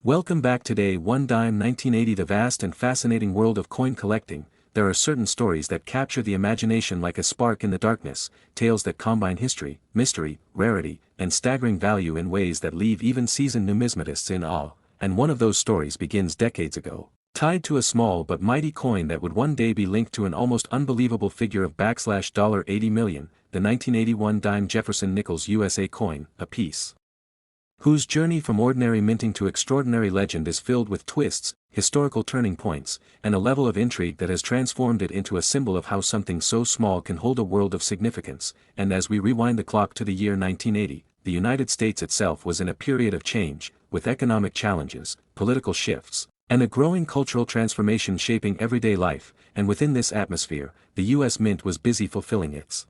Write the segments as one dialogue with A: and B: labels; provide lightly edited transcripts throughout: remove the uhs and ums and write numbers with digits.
A: Welcome back. Today, one dime 1980. The vast and fascinating world of coin collecting. There are certain stories that capture the imagination like a spark in the darkness, tales that combine history, mystery, rarity, and staggering value in ways that leave even seasoned numismatists in awe. And one of those stories begins decades ago, tied to a small but mighty coin that would one day be linked to an almost unbelievable figure of $80 million, the 1981 dime Jefferson Nichols USA coin, a piece whose journey from ordinary minting to extraordinary legend is filled with twists, historical turning points, and a level of intrigue that has transformed it into a symbol of how something so small can hold a world of significance. And as we rewind the clock to the year 1980, the United States itself was in a period of change, with economic challenges, political shifts, and a growing cultural transformation shaping everyday life, and within this atmosphere, the U.S. Mint was busy fulfilling its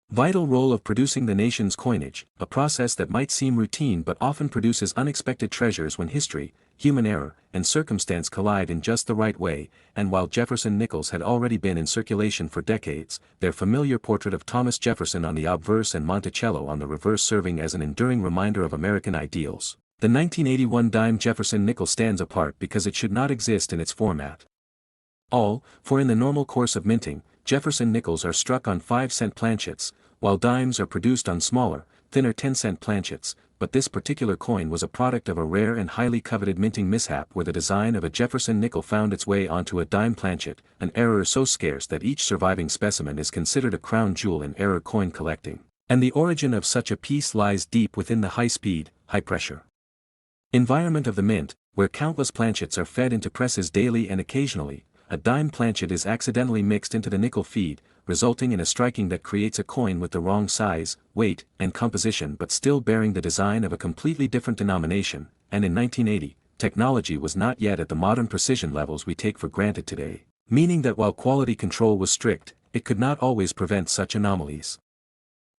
A: vital role of producing the nation's coinage, a process that might seem routine but often produces unexpected treasures when history, human error, and circumstance collide in just the right way. And while Jefferson Nichols had already been in circulation for decades, their familiar portrait of Thomas Jefferson on the obverse and Monticello on the reverse serving as an enduring reminder of American ideals, the 1981 dime Jefferson Nickel stands apart because it should not exist in its format. For in the normal course of minting, Jefferson nickels are struck on 5-cent planchets, while dimes are produced on smaller, thinner 10-cent planchets, but this particular coin was a product of a rare and highly coveted minting mishap where the design of a Jefferson nickel found its way onto a dime planchet, an error so scarce that each surviving specimen is considered a crown jewel in error coin collecting. And the origin of such a piece lies deep within the high-speed, high-pressure environment of the mint, where countless planchets are fed into presses daily and occasionally. A dime planchet is accidentally mixed into the nickel feed, resulting in a striking that creates a coin with the wrong size, weight, and composition but still bearing the design of a completely different denomination. And in 1980, technology was not yet at the modern precision levels we take for granted today, meaning that while quality control was strict, it could not always prevent such anomalies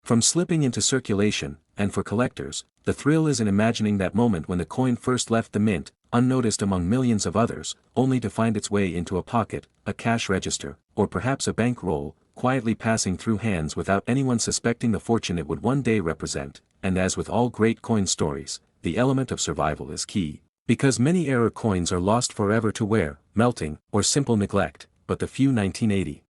A: from slipping into circulation. And for collectors, the thrill is in imagining that moment when the coin first left the mint, unnoticed among millions of others, only to find its way into a pocket, a cash register, or perhaps a bank roll, quietly passing through hands without anyone suspecting the fortune it would one day represent. And as with all great coin stories, the element of survival is key, because many error coins are lost forever to wear, melting, or simple neglect. But the few 1980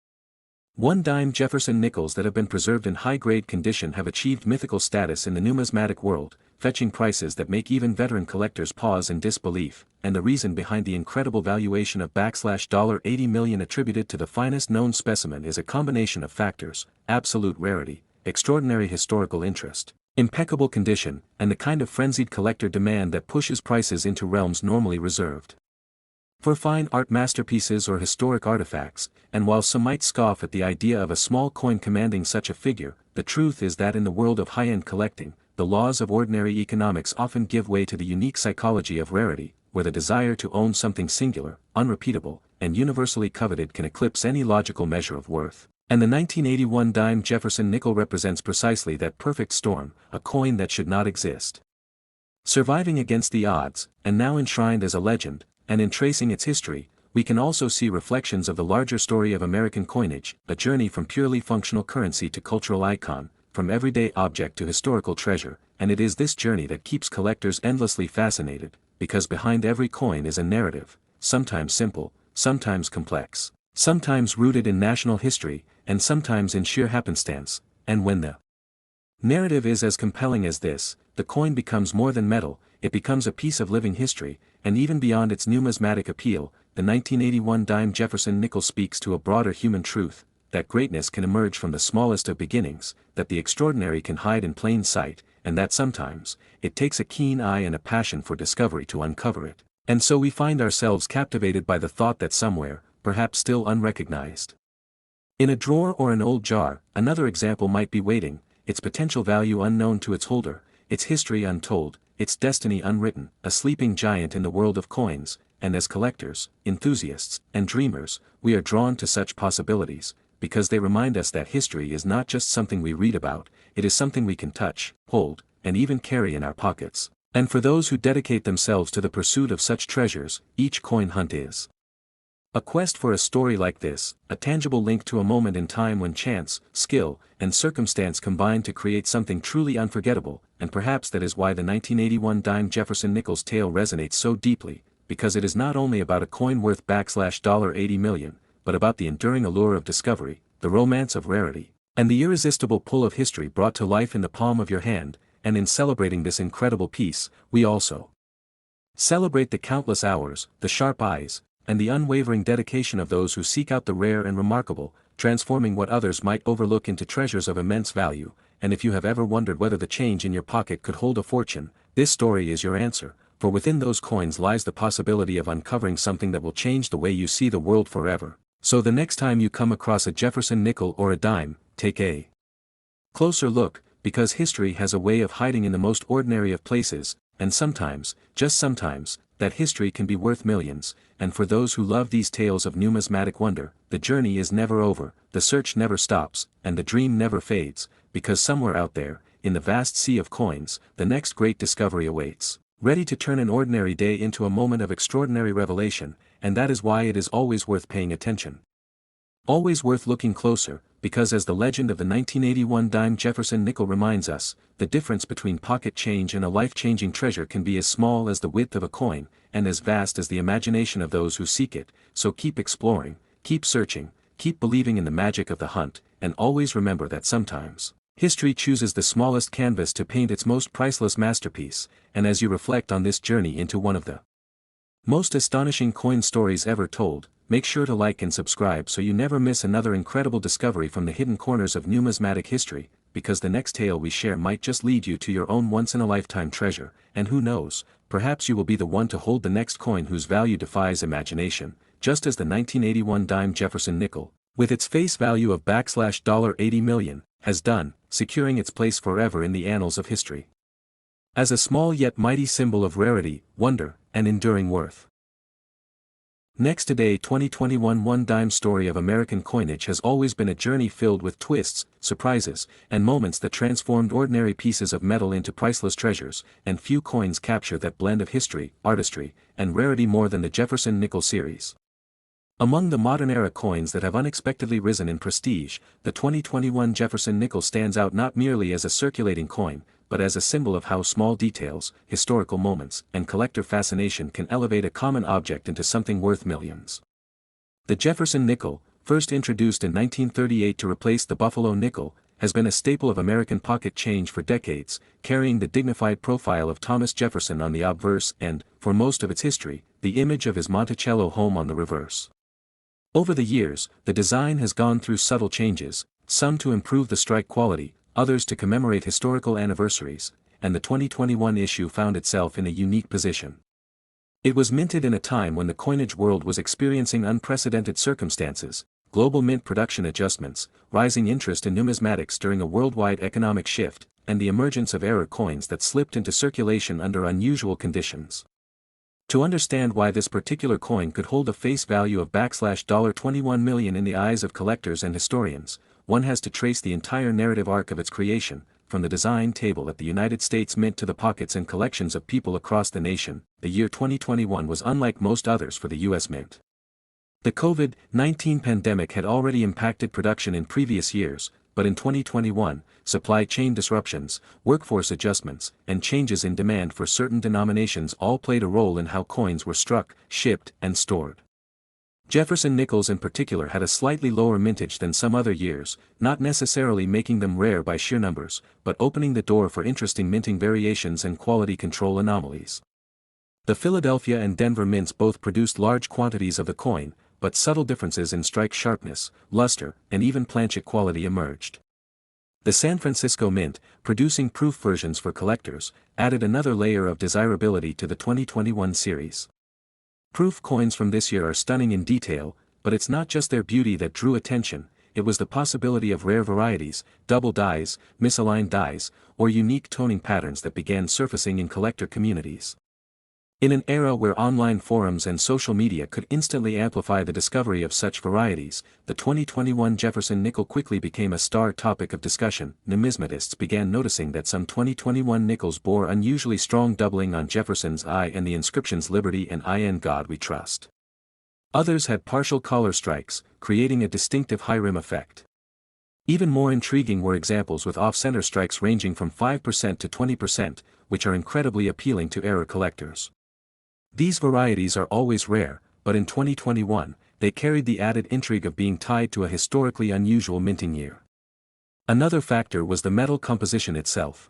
A: one dime Jefferson nickels that have been preserved in high-grade condition have achieved mythical status in the numismatic world, fetching prices that make even veteran collectors pause in disbelief. And the reason behind the incredible valuation of $80 million attributed to the finest known specimen is a combination of factors: absolute rarity, extraordinary historical interest, impeccable condition, and the kind of frenzied collector demand that pushes prices into realms normally reserved for fine art masterpieces or historic artifacts. And while some might scoff at the idea of a small coin commanding such a figure, the truth is that in the world of high-end collecting, the laws of ordinary economics often give way to the unique psychology of rarity, where the desire to own something singular, unrepeatable, and universally coveted can eclipse any logical measure of worth. And the 1981 dime Jefferson nickel represents precisely that perfect storm, a coin that should not exist, surviving against the odds, and now enshrined as a legend. And in tracing its history, we can also see reflections of the larger story of American coinage, a journey from purely functional currency to cultural icon, from everyday object to historical treasure. And it is this journey that keeps collectors endlessly fascinated, because behind every coin is a narrative, sometimes simple, sometimes complex, sometimes rooted in national history, and sometimes in sheer happenstance. And when the narrative is as compelling as this, the coin becomes more than metal, it becomes a piece of living history. And even beyond its numismatic appeal, the 1981 dime Jefferson nickel speaks to a broader human truth, that greatness can emerge from the smallest of beginnings, that the extraordinary can hide in plain sight, and that sometimes, it takes a keen eye and a passion for discovery to uncover it. And so we find ourselves captivated by the thought that somewhere, perhaps still unrecognized, in a drawer or an old jar, another example might be waiting, its potential value unknown to its holder, its history untold, its destiny unwritten, a sleeping giant in the world of coins. And as collectors, enthusiasts, and dreamers, we are drawn to such possibilities, because they remind us that history is not just something we read about, it is something we can touch, hold, and even carry in our pockets. And for those who dedicate themselves to the pursuit of such treasures, each coin hunt is A quest for a story like this, a tangible link to a moment in time when chance, skill, and circumstance combined to create something truly unforgettable, and perhaps that is why the 1981 dime Jefferson Nichols tale resonates so deeply, because it is not only about a coin worth $80 million, but about the enduring allure of discovery, the romance of rarity, and the irresistible pull of history brought to life in the palm of your hand. And in celebrating this incredible piece, we also celebrate the countless hours, the sharp eyes, and the unwavering dedication of those who seek out the rare and remarkable, transforming what others might overlook into treasures of immense value. And if you have ever wondered whether the change in your pocket could hold a fortune, this story is your answer, for within those coins lies the possibility of uncovering something that will change the way you see the world forever. So the next time you come across a Jefferson nickel or a dime, take a closer look, because history has a way of hiding in the most ordinary of places, and sometimes, just sometimes, that history can be worth millions. And for those who love these tales of numismatic wonder, the journey is never over, the search never stops, and the dream never fades, because somewhere out there, in the vast sea of coins, the next great discovery awaits, ready to turn an ordinary day into a moment of extraordinary revelation. And that is why it is always worth paying attention. Always worth looking closer, because as the legend of the 1981 dime Jefferson nickel reminds us, the difference between pocket change and a life-changing treasure can be as small as the width of a coin, and as vast as the imagination of those who seek it. So keep exploring, keep searching, keep believing in the magic of the hunt, and always remember that sometimes history chooses the smallest canvas to paint its most priceless masterpiece. And as you reflect on this journey into one of the most astonishing coin stories ever told, make sure to like and subscribe so you never miss another incredible discovery from the hidden corners of numismatic history, because the next tale we share might just lead you to your own once-in-a-lifetime treasure. And who knows, perhaps you will be the one to hold the next coin whose value defies imagination, just as the 1981 dime Jefferson nickel, with its face value of $80 million, has done, securing its place forever in the annals of history. As a small yet mighty symbol of rarity, wonder, and enduring worth. Next today 2021 one dime story of American coinage has always been a journey filled with twists, surprises, and moments that transformed ordinary pieces of metal into priceless treasures, and few coins capture that blend of history, artistry, and rarity more than the Jefferson nickel series. Among the modern-era coins that have unexpectedly risen in prestige, the 2021 Jefferson nickel stands out not merely as a circulating coin, but as a symbol of how small details, historical moments, and collector fascination can elevate a common object into something worth millions. The Jefferson nickel, first introduced in 1938 to replace the Buffalo nickel, has been a staple of American pocket change for decades, carrying the dignified profile of Thomas Jefferson on the obverse and, for most of its history, the image of his Monticello home on the reverse. Over the years, the design has gone through subtle changes, some to improve the strike quality, others to commemorate historical anniversaries, and the 2021 issue found itself in a unique position. It was minted in a time when the coinage world was experiencing unprecedented circumstances, global mint production adjustments, rising interest in numismatics during a worldwide economic shift, and the emergence of error coins that slipped into circulation under unusual conditions. To understand why this particular coin could hold a face value of $21 million in the eyes of collectors and historians, one has to trace the entire narrative arc of its creation, from the design table at the United States Mint to the pockets and collections of people across the nation. The year 2021 was unlike most others for the U.S. Mint. The COVID-19 pandemic had already impacted production in previous years, but in 2021, supply chain disruptions, workforce adjustments, and changes in demand for certain denominations all played a role in how coins were struck, shipped, and stored. Jefferson nickels in particular had a slightly lower mintage than some other years, not necessarily making them rare by sheer numbers, but opening the door for interesting minting variations and quality control anomalies. The Philadelphia and Denver mints both produced large quantities of the coin, but subtle differences in strike sharpness, luster, and even planchet quality emerged. The San Francisco Mint, producing proof versions for collectors, added another layer of desirability to the 2021 series. Proof coins from this year are stunning in detail, but it's not just their beauty that drew attention, it was the possibility of rare varieties, double dies, misaligned dies, or unique toning patterns that began surfacing in collector communities. In an era where online forums and social media could instantly amplify the discovery of such varieties, the 2021 Jefferson nickel quickly became a star topic of discussion. Numismatists began noticing that some 2021 nickels bore unusually strong doubling on Jefferson's I and the inscriptions Liberty and In God We Trust. Others had partial collar strikes, creating a distinctive high rim effect. Even more intriguing were examples with off-center strikes ranging from 5% to 20%, which are incredibly appealing to error collectors. These varieties are always rare, but in 2021, they carried the added intrigue of being tied to a historically unusual minting year. Another factor was the metal composition itself.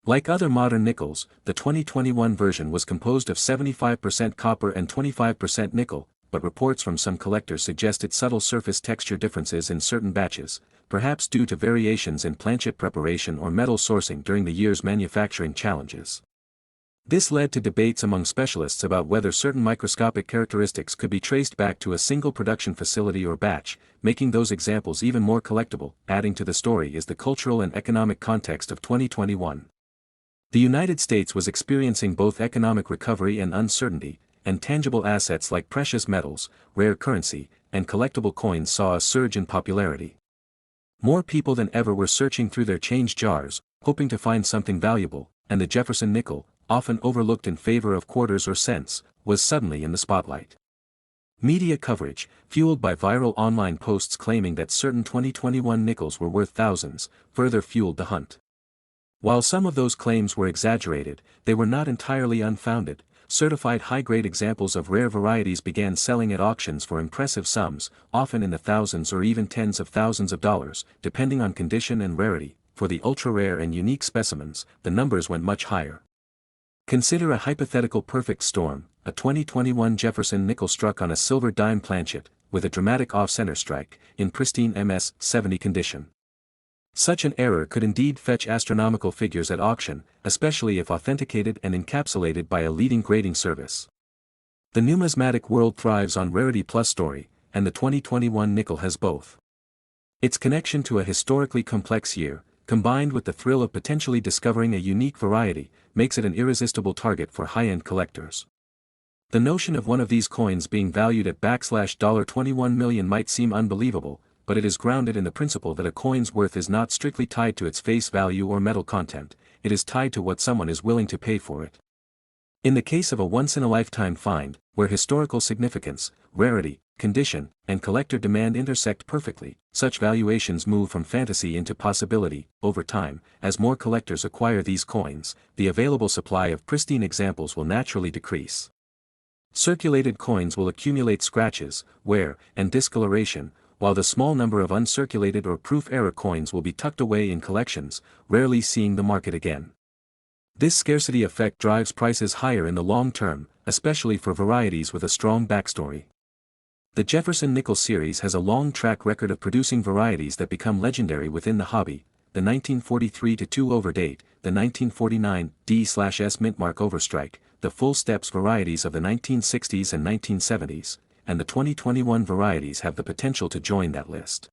A: Like other modern nickels, the 2021 version was composed of 75% copper and 25% nickel, but reports from some collectors suggested subtle surface texture differences in certain batches, perhaps due to variations in planchet preparation or metal sourcing during the year's manufacturing challenges. This led to debates among specialists about whether certain microscopic characteristics could be traced back to a single production facility or batch, making those examples even more collectible. Adding to the story is the cultural and economic context of 2021. The United States was experiencing both economic recovery and uncertainty, and tangible assets like precious metals, rare currency, and collectible coins saw a surge in popularity. More people than ever were searching through their change jars, hoping to find something valuable, and the Jefferson nickel, often overlooked in favor of quarters or cents, was suddenly in the spotlight. Media coverage, fueled by viral online posts claiming that certain 2021 nickels were worth thousands, further fueled the hunt. While some of those claims were exaggerated, they were not entirely unfounded. Certified high-grade examples of rare varieties began selling at auctions for impressive sums, often in the thousands or even tens of thousands of dollars, depending on condition and rarity. For the ultra-rare and unique specimens, the numbers went much higher. Consider a hypothetical perfect storm: a 2021 Jefferson nickel struck on a silver dime planchet, with a dramatic off-center strike, in pristine MS-70 condition. Such an error could indeed fetch astronomical figures at auction, especially if authenticated and encapsulated by a leading grading service. The numismatic world thrives on rarity plus story, and the 2021 nickel has both. Its connection to a historically complex year, combined with the thrill of potentially discovering a unique variety, makes it an irresistible target for high-end collectors. The notion of one of these coins being valued at $21 million might seem unbelievable, but it is grounded in the principle that a coin's worth is not strictly tied to its face value or metal content, it is tied to what someone is willing to pay for it. In the case of a once-in-a-lifetime find, where historical significance, rarity, condition, and collector demand intersect perfectly, such valuations move from fantasy into possibility. Over time, as more collectors acquire these coins, the available supply of pristine examples will naturally decrease. Circulated coins will accumulate scratches, wear, and discoloration, while the small number of uncirculated or proof error coins will be tucked away in collections, rarely seeing the market again. This scarcity effect drives prices higher in the long term, especially for varieties with a strong backstory. The Jefferson Nickel series has a long track record of producing varieties that become legendary within the hobby: the 1943-2 overdate, the 1949 D/S mintmark overstrike, the full steps varieties of the 1960s and 1970s, and the 2021 varieties have the potential to join that list.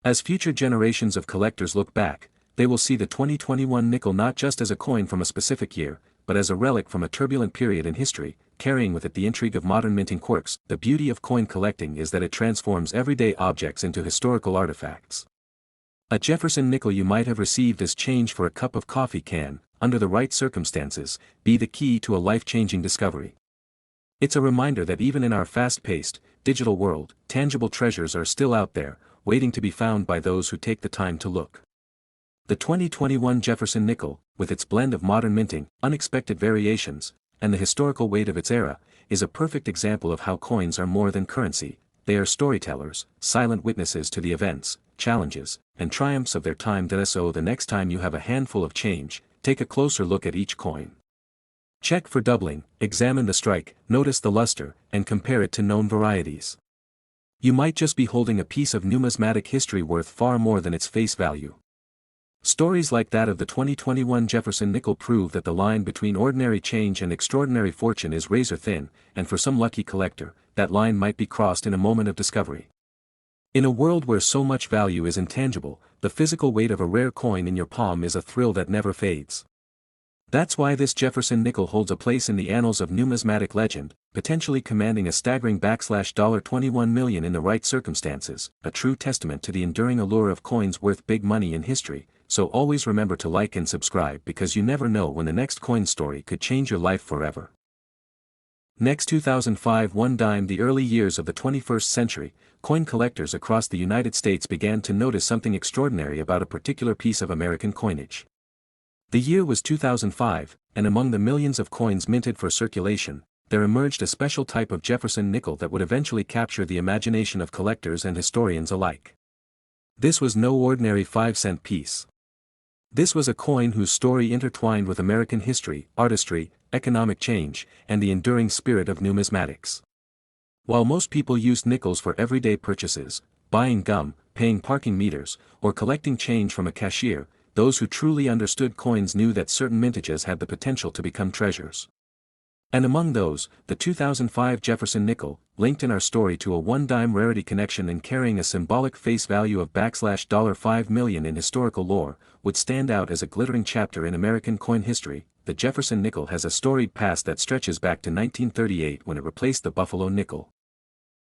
A: As future generations of collectors look back, they will see the 2021 nickel not just as a coin from a specific year, but as a relic from a turbulent period in history, carrying with it the intrigue of modern minting quirks. The beauty of coin collecting is that it transforms everyday objects into historical artifacts. A Jefferson nickel you might have received as change for a cup of coffee can, under the right circumstances, be the key to a life-changing discovery. It's a reminder that even in our fast-paced, digital world, tangible treasures are still out there, waiting to be found by those who take the time to look. The 2021 Jefferson nickel, with its blend of modern minting, unexpected variations, and the historical weight of its era, is a perfect example of how coins are more than currency. They are storytellers, silent witnesses to the events, challenges, and triumphs of their time. So the next time you have a handful of change, take a closer look at each coin. Check for doubling, examine the strike, notice the luster, and compare it to known varieties. You might just be holding a piece of numismatic history worth far more than its face value. Stories like that of the 2021 Jefferson nickel prove that the line between ordinary change and extraordinary fortune is razor thin, and for some lucky collector, that line might be crossed in a moment of discovery. In a world where so much value is intangible, the physical weight of a rare coin in your palm is a thrill that never fades. That's why this Jefferson nickel holds a place in the annals of numismatic legend, potentially commanding a staggering $21 million in the right circumstances, a true testament to the enduring allure of coins worth big money in history. So always remember to like and subscribe, because you never know when the next coin story could change your life forever. Next 2005 one dime. The early years of the 21st century, coin collectors across the United States began to notice something extraordinary about a particular piece of American coinage. The year was 2005, and among the millions of coins minted for circulation, there emerged a special type of Jefferson nickel that would eventually capture the imagination of collectors and historians alike. This was no ordinary 5-cent piece. This was a coin whose story intertwined with American history, artistry, economic change, and the enduring spirit of numismatics. While most people used nickels for everyday purchases, buying gum, paying parking meters, or collecting change from a cashier, those who truly understood coins knew that certain mintages had the potential to become treasures. And among those, the 2005 Jefferson nickel, linked in our story to a one-dime rarity connection and carrying a symbolic face value of $5 million in historical lore, would stand out as a glittering chapter in American coin history. The Jefferson nickel has a storied past that stretches back to 1938 when it replaced the Buffalo nickel.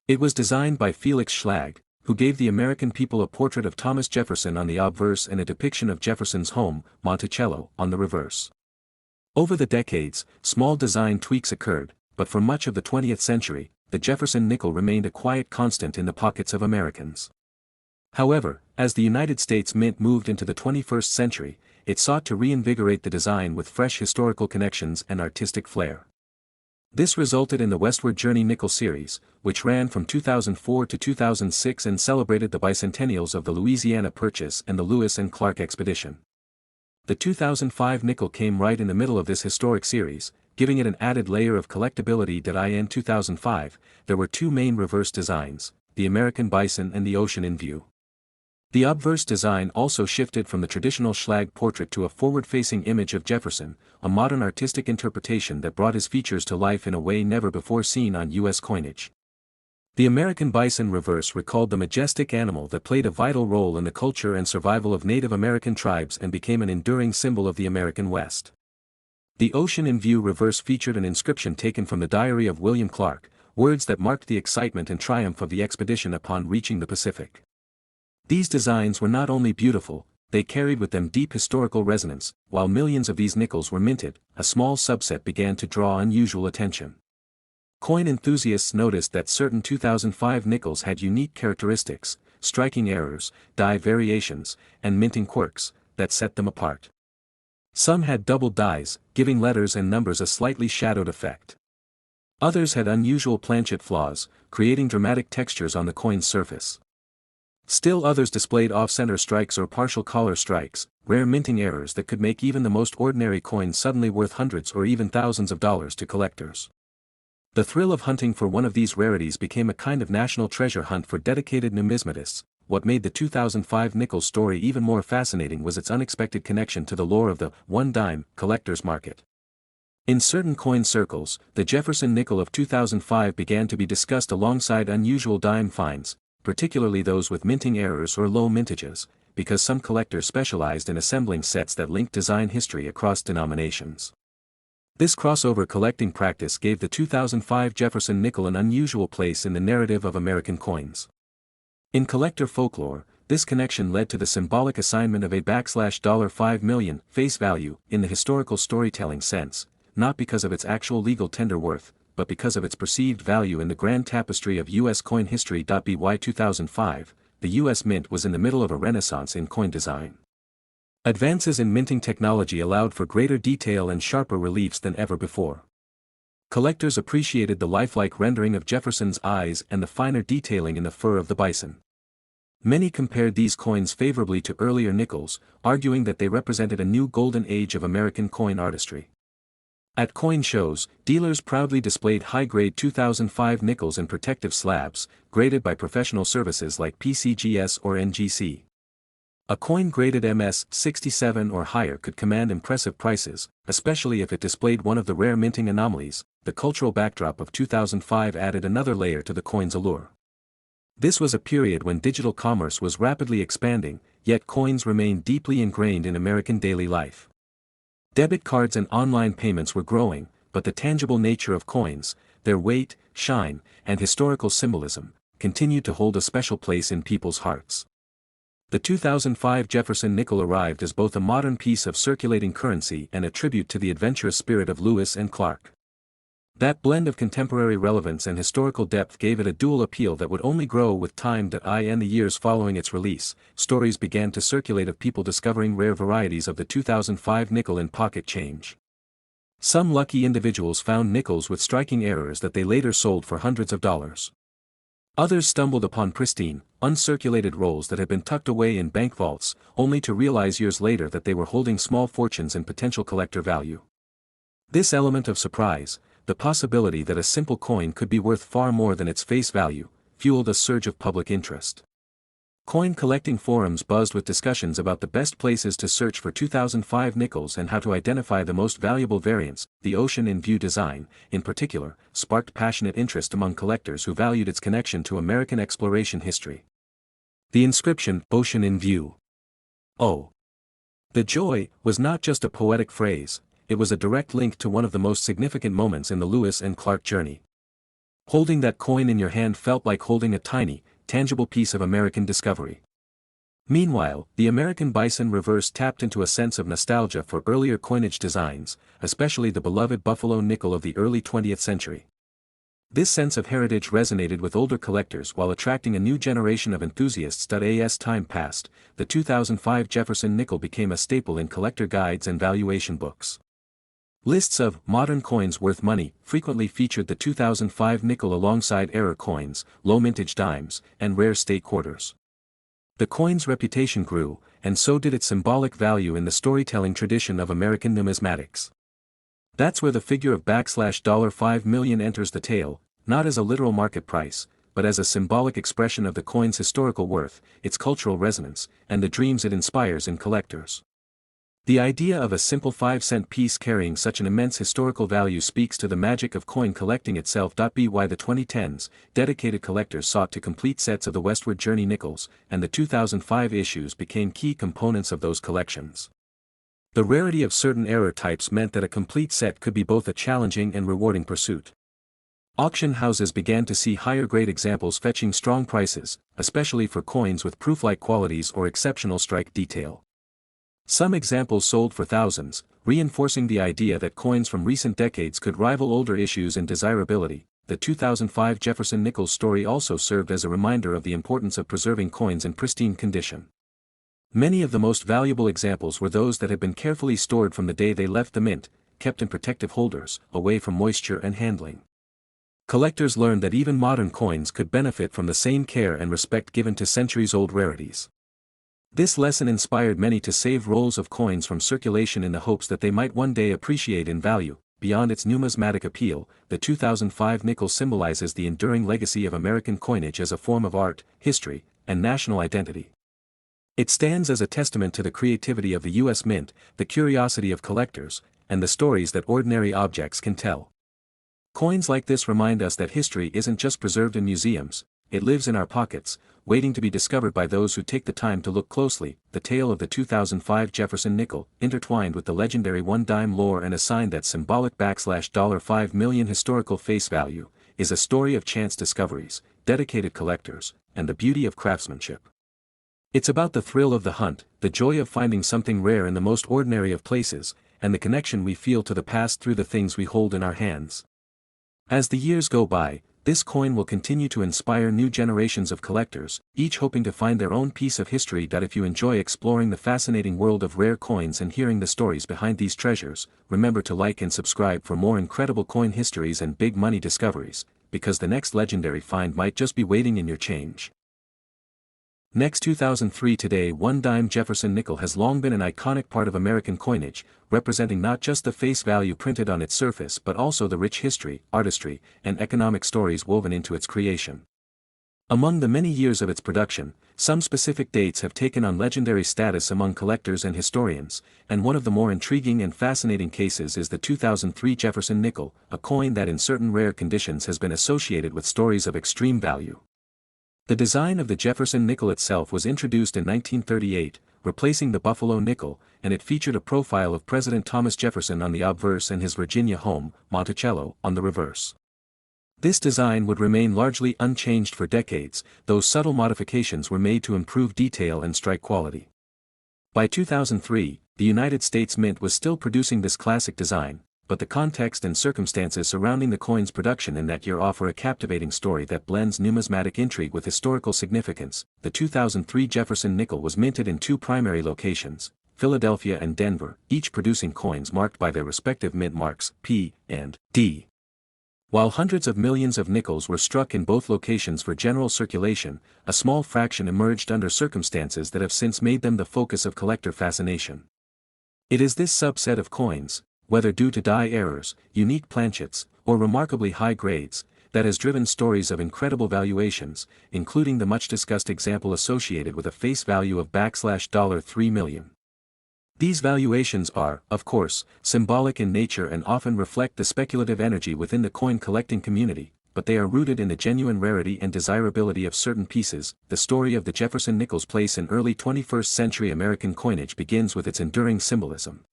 A: It was designed by Felix Schlag, who gave the American people a portrait of Thomas Jefferson on the obverse and a depiction of Jefferson's home, Monticello, on the reverse. Over the decades, small design tweaks occurred, but for much of the 20th century, the Jefferson nickel remained a quiet constant in the pockets of Americans. However, as the United States Mint moved into the 21st century, it sought to reinvigorate the design with fresh historical connections and artistic flair. This resulted in the Westward Journey Nickel series, which ran from 2004 to 2006 and celebrated the bicentennials of the Louisiana Purchase and the Lewis and Clark Expedition. The 2005 nickel came right in the middle of this historic series, giving it an added layer of collectability. In 2005, there were two main reverse designs, the American Bison and the Ocean in View. The obverse design also shifted from the traditional Schlag portrait to a forward-facing image of Jefferson, a modern artistic interpretation that brought his features to life in a way never before seen on U.S. coinage. The American Bison reverse recalled the majestic animal that played a vital role in the culture and survival of Native American tribes and became an enduring symbol of the American West. The Ocean in View reverse featured an inscription taken from the diary of William Clark, words that marked the excitement and triumph of the expedition upon reaching the Pacific. These designs were not only beautiful, they carried with them deep historical resonance. While millions of these nickels were minted, a small subset began to draw unusual attention. Coin enthusiasts noticed that certain 2005 nickels had unique characteristics, striking errors, die variations, and minting quirks, that set them apart. Some had doubled dies, giving letters and numbers a slightly shadowed effect. Others had unusual planchet flaws, creating dramatic textures on the coin's surface. Still others displayed off-center strikes or partial collar strikes, rare minting errors that could make even the most ordinary coin suddenly worth hundreds or even thousands of dollars to collectors. The thrill of hunting for one of these rarities became a kind of national treasure hunt for dedicated numismatists. What made the 2005 nickel story even more fascinating was its unexpected connection to the lore of the one-dime collector's market. In certain coin circles, the Jefferson nickel of 2005 began to be discussed alongside unusual dime finds, particularly those with minting errors or low mintages, because some collectors specialized in assembling sets that linked design history across denominations. This crossover collecting practice gave the 2005 Jefferson nickel an unusual place in the narrative of American coins. In collector folklore, this connection led to the symbolic assignment of a $5 million face value in the historical storytelling sense, not because of its actual legal tender worth, but because of its perceived value in the grand tapestry of U.S. coin history. By 2005, the U.S. Mint was in the middle of a renaissance in coin design. Advances in minting technology allowed for greater detail and sharper reliefs than ever before. Collectors appreciated the lifelike rendering of Jefferson's eyes and the finer detailing in the fur of the bison. Many compared these coins favorably to earlier nickels, arguing that they represented a new golden age of American coin artistry. At coin shows, dealers proudly displayed high-grade 2005 nickels in protective slabs, graded by professional services like PCGS or NGC. A coin graded MS-67 or higher could command impressive prices, especially if it displayed one of the rare minting anomalies. The cultural backdrop of 2005 added another layer to the coin's allure. This was a period when digital commerce was rapidly expanding, yet coins remained deeply ingrained in American daily life. Debit cards and online payments were growing, but the tangible nature of coins, their weight, shine, and historical symbolism, continued to hold a special place in people's hearts. The 2005 Jefferson nickel arrived as both a modern piece of circulating currency and a tribute to the adventurous spirit of Lewis and Clark. That blend of contemporary relevance and historical depth gave it a dual appeal that would only grow with time. In the years following its release, stories began to circulate of people discovering rare varieties of the 2005 nickel in pocket change. Some lucky individuals found nickels with striking errors that they later sold for hundreds of dollars. Others stumbled upon pristine, uncirculated rolls that had been tucked away in bank vaults, only to realize years later that they were holding small fortunes in potential collector value. This element of surprise, the possibility that a simple coin could be worth far more than its face value, fueled a surge of public interest. Coin collecting forums buzzed with discussions about the best places to search for 2005 nickels and how to identify the most valuable variants. The ocean in view design, in particular, sparked passionate interest among collectors who valued its connection to American exploration history. The inscription, "Ocean in View." Oh! The joy was not just a poetic phrase, it was a direct link to one of the most significant moments in the Lewis and Clark journey. Holding that coin in your hand felt like holding a tiny, tangible piece of American discovery. Meanwhile, the American bison reverse tapped into a sense of nostalgia for earlier coinage designs, especially the beloved buffalo nickel of the early 20th century. This sense of heritage resonated with older collectors while attracting a new generation of enthusiasts. As time passed, the 2005 Jefferson nickel became a staple in collector guides and valuation books. Lists of modern coins worth money frequently featured the 2005 nickel alongside error coins, low mintage dimes, and rare state quarters. The coin's reputation grew, and so did its symbolic value in the storytelling tradition of American numismatics. That's where the figure of $5 million enters the tale, not as a literal market price, but as a symbolic expression of the coin's historical worth, its cultural resonance, and the dreams it inspires in collectors. The idea of a simple 5-cent piece carrying such an immense historical value speaks to the magic of coin collecting itself. By the 2010s, dedicated collectors sought to complete sets of the Westward Journey nickels, and the 2005 issues became key components of those collections. The rarity of certain error types meant that a complete set could be both a challenging and rewarding pursuit. Auction houses began to see higher-grade examples fetching strong prices, especially for coins with proof-like qualities or exceptional strike detail. Some examples sold for thousands, reinforcing the idea that coins from recent decades could rival older issues in desirability. The 2005 Jefferson nickel story also served as a reminder of the importance of preserving coins in pristine condition. Many of the most valuable examples were those that had been carefully stored from the day they left the mint, kept in protective holders, away from moisture and handling. Collectors learned that even modern coins could benefit from the same care and respect given to centuries-old rarities. This lesson inspired many to save rolls of coins from circulation in the hopes that they might one day appreciate in value. Beyond its numismatic appeal, the 2005 nickel symbolizes the enduring legacy of American coinage as a form of art, history, and national identity. It stands as a testament to the creativity of the U.S. Mint, the curiosity of collectors, and the stories that ordinary objects can tell. Coins like this remind us that history isn't just preserved in museums, it lives in our pockets, waiting to be discovered by those who take the time to look closely. The tale of the 2005 Jefferson nickel, intertwined with the legendary one-dime lore and assigned that symbolic $5 million historical face value, is a story of chance discoveries, dedicated collectors, and the beauty of craftsmanship. It's about the thrill of the hunt, the joy of finding something rare in the most ordinary of places, and the connection we feel to the past through the things we hold in our hands. As the years go by, this coin will continue to inspire new generations of collectors, each hoping to find their own piece of history. If you enjoy exploring the fascinating world of rare coins and hearing the stories behind these treasures, remember to like and subscribe for more incredible coin histories and big money discoveries, because the next legendary find might just be waiting in your change. Next, 2003 today, one-dime Jefferson nickel has long been an iconic part of American coinage, representing not just the face value printed on its surface but also the rich history, artistry, and economic stories woven into its creation. Among the many years of its production, some specific dates have taken on legendary status among collectors and historians, and one of the more intriguing and fascinating cases is the 2003 Jefferson nickel, a coin that in certain rare conditions has been associated with stories of extreme value. The design of the Jefferson nickel itself was introduced in 1938, replacing the Buffalo nickel, and it featured a profile of President Thomas Jefferson on the obverse and his Virginia home, Monticello, on the reverse. This design would remain largely unchanged for decades, though subtle modifications were made to improve detail and strike quality. By 2003, the United States Mint was still producing this classic design, but the context and circumstances surrounding the coin's production in that year offer a captivating story that blends numismatic intrigue with historical significance. The 2003 Jefferson nickel was minted in two primary locations, Philadelphia and Denver, each producing coins marked by their respective mint marks, P and D. While hundreds of millions of nickels were struck in both locations for general circulation, a small fraction emerged under circumstances that have since made them the focus of collector fascination. It is this subset of coins, whether due to die errors, unique planchets, or remarkably high grades, that has driven stories of incredible valuations, including the much-discussed example associated with a face value of $3 million. These valuations are, of course, symbolic in nature and often reflect the speculative energy within the coin collecting community, but they are rooted in the genuine rarity and desirability of certain pieces. The story of the Jefferson nickel's place in early 21st century American coinage begins with its enduring symbolism.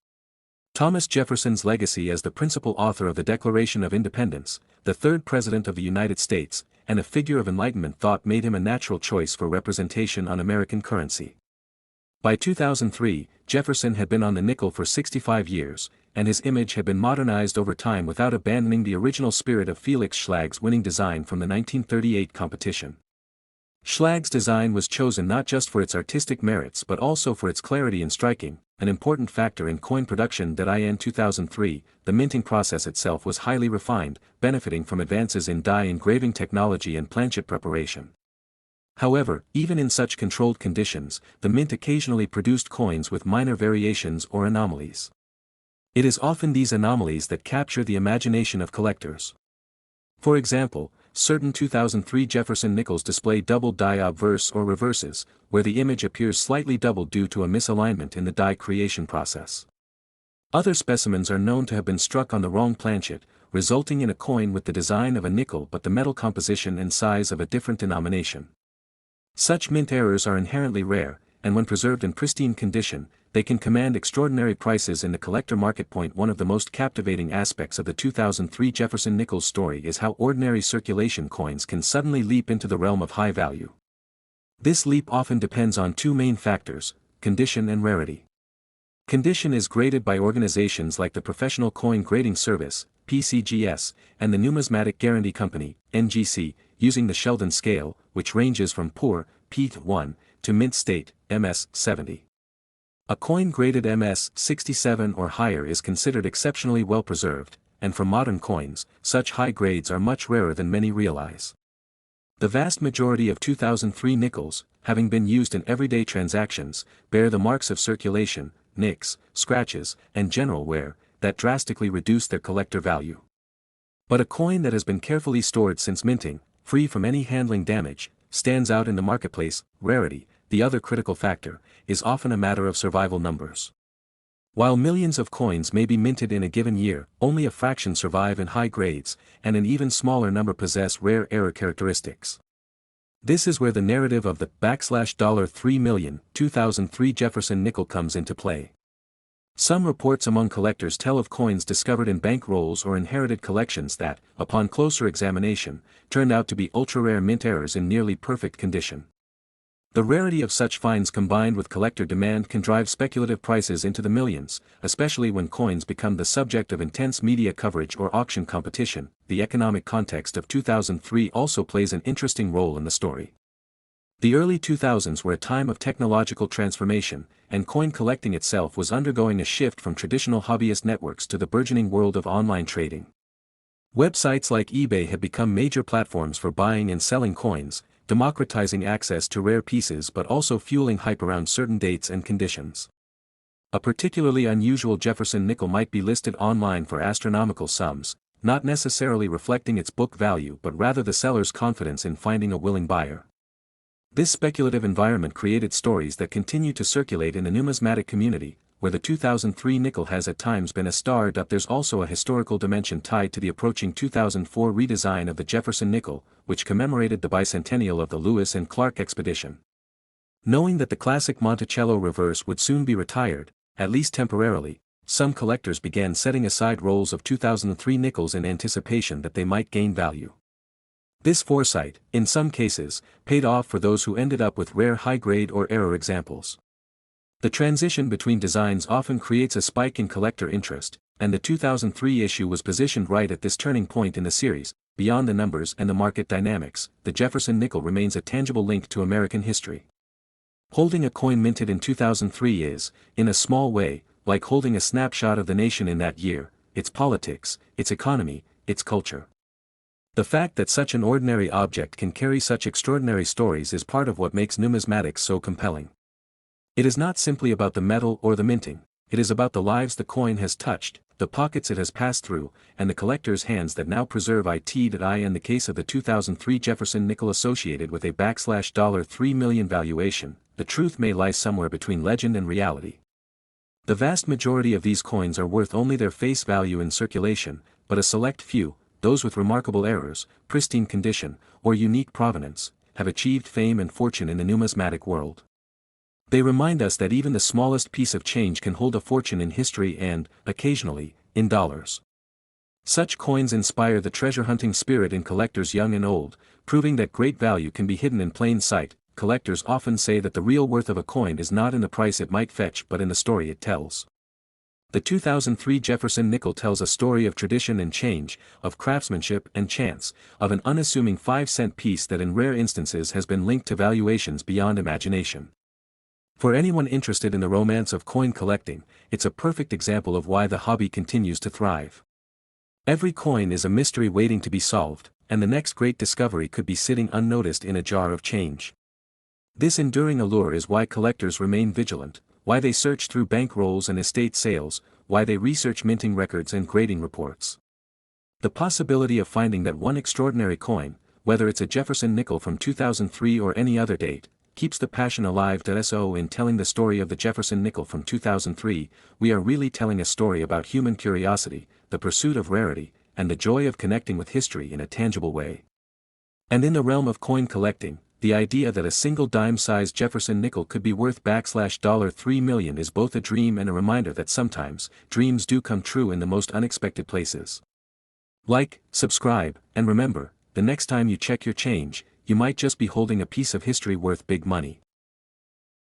A: Thomas Jefferson's legacy as the principal author of the Declaration of Independence, the third President of the United States, and a figure of Enlightenment thought made him a natural choice for representation on American currency. By 2003, Jefferson had been on the nickel for 65 years, and his image had been modernized over time without abandoning the original spirit of Felix Schlag's winning design from the 1938 competition. Schlag's design was chosen not just for its artistic merits but also for its clarity in striking, an important factor in coin production. In 2003, the minting process itself was highly refined, benefiting from advances in die engraving technology and planchet preparation. However, even in such controlled conditions, the mint occasionally produced coins with minor variations or anomalies. It is often these anomalies that capture the imagination of collectors. For example, certain 2003 Jefferson nickels display double die obverse or reverses, where the image appears slightly doubled due to a misalignment in the die creation process. Other specimens are known to have been struck on the wrong planchet, resulting in a coin with the design of a nickel but the metal composition and size of a different denomination. Such mint errors are inherently rare, and when preserved in pristine condition, they can command extraordinary prices in the collector market. One of the most captivating aspects of the 2003 Jefferson nickel's story is how ordinary circulation coins can suddenly leap into the realm of high value. This leap often depends on two main factors: condition and rarity. Condition is graded by organizations like the Professional Coin Grading Service, PCGS, and the Numismatic Guarantee Company, NGC, using the Sheldon scale, which ranges from poor, P1, to mint state, MS70. A coin graded MS67 or higher is considered exceptionally well preserved, and for modern coins, such high grades are much rarer than many realize. The vast majority of 2003 nickels, having been used in everyday transactions, bear the marks of circulation, nicks, scratches, and general wear, that drastically reduce their collector value. But a coin that has been carefully stored since minting, free from any handling damage, stands out in the marketplace. Rarity, the other critical factor, is often a matter of survival numbers. While millions of coins may be minted in a given year, only a fraction survive in high grades, and an even smaller number possess rare error characteristics. This is where the narrative of the $3 million 2003 Jefferson nickel comes into play. Some reports among collectors tell of coins discovered in bank rolls or inherited collections that, upon closer examination, turned out to be ultra-rare mint errors in nearly perfect condition. The rarity of such finds combined with collector demand can drive speculative prices into the millions, especially when coins become the subject of intense media coverage or auction competition. The economic context of 2003 also plays an interesting role in the story. The early 2000s were a time of technological transformation, and coin collecting itself was undergoing a shift from traditional hobbyist networks to the burgeoning world of online trading. Websites like eBay had become major platforms for buying and selling coins, democratizing access to rare pieces but also fueling hype around certain dates and conditions. A particularly unusual Jefferson nickel might be listed online for astronomical sums, not necessarily reflecting its book value but rather the seller's confidence in finding a willing buyer. This speculative environment created stories that continue to circulate in the numismatic community, where the 2003 nickel has at times been a star. There's also a historical dimension tied to the approaching 2004 redesign of the Jefferson nickel, which commemorated the bicentennial of the Lewis and Clark expedition. Knowing that the classic Monticello reverse would soon be retired, at least temporarily, some collectors began setting aside rolls of 2003 nickels in anticipation that they might gain value. This foresight, in some cases, paid off for those who ended up with rare high-grade or error examples. The transition between designs often creates a spike in collector interest, and the 2003 issue was positioned right at this turning point in the series. Beyond the numbers and the market dynamics, the Jefferson nickel remains a tangible link to American history. Holding a coin minted in 2003 is, in a small way, like holding a snapshot of the nation in that year, its politics, its economy, its culture. The fact that such an ordinary object can carry such extraordinary stories is part of what makes numismatics so compelling. It is not simply about the metal or the minting, it is about the lives the coin has touched, the pockets it has passed through, and the collector's hands that now preserve it. In the case of the 2003 Jefferson nickel associated with a $3 million valuation, the truth may lie somewhere between legend and reality. The vast majority of these coins are worth only their face value in circulation, but a select few, those with remarkable errors, pristine condition, or unique provenance, have achieved fame and fortune in the numismatic world. They remind us that even the smallest piece of change can hold a fortune in history and, occasionally, in dollars. Such coins inspire the treasure-hunting spirit in collectors young and old, proving that great value can be hidden in plain sight. Collectors often say that the real worth of a coin is not in the price it might fetch but in the story it tells. The 2003 Jefferson nickel tells a story of tradition and change, of craftsmanship and chance, of an unassuming 5-cent piece that in rare instances has been linked to valuations beyond imagination. For anyone interested in the romance of coin collecting, it's a perfect example of why the hobby continues to thrive. Every coin is a mystery waiting to be solved, and the next great discovery could be sitting unnoticed in a jar of change. This enduring allure is why collectors remain vigilant, why they search through bank rolls and estate sales, why they research minting records and grading reports. The possibility of finding that one extraordinary coin, whether it's a Jefferson nickel from 2003 or any other date, keeps the passion alive. So in telling the story of the Jefferson nickel from 2003, we are really telling a story about human curiosity, the pursuit of rarity, and the joy of connecting with history in a tangible way. And in the realm of coin collecting, the idea that a single dime-sized Jefferson nickel could be worth $3 million is both a dream and a reminder that sometimes, dreams do come true in the most unexpected places. Like, subscribe, and remember, the next time you check your change, you might just be holding a piece of history worth big money.